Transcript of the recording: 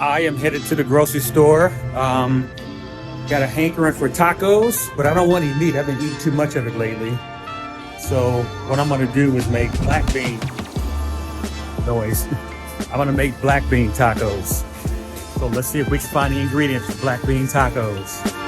I am headed to the grocery store. Got a hankering for tacos, but I don't want any meat. I've been eating too much of it lately. So what I'm gonna do is make black bean noise. I'm gonna make black bean tacos. So let's see if we can find the ingredients for black bean tacos.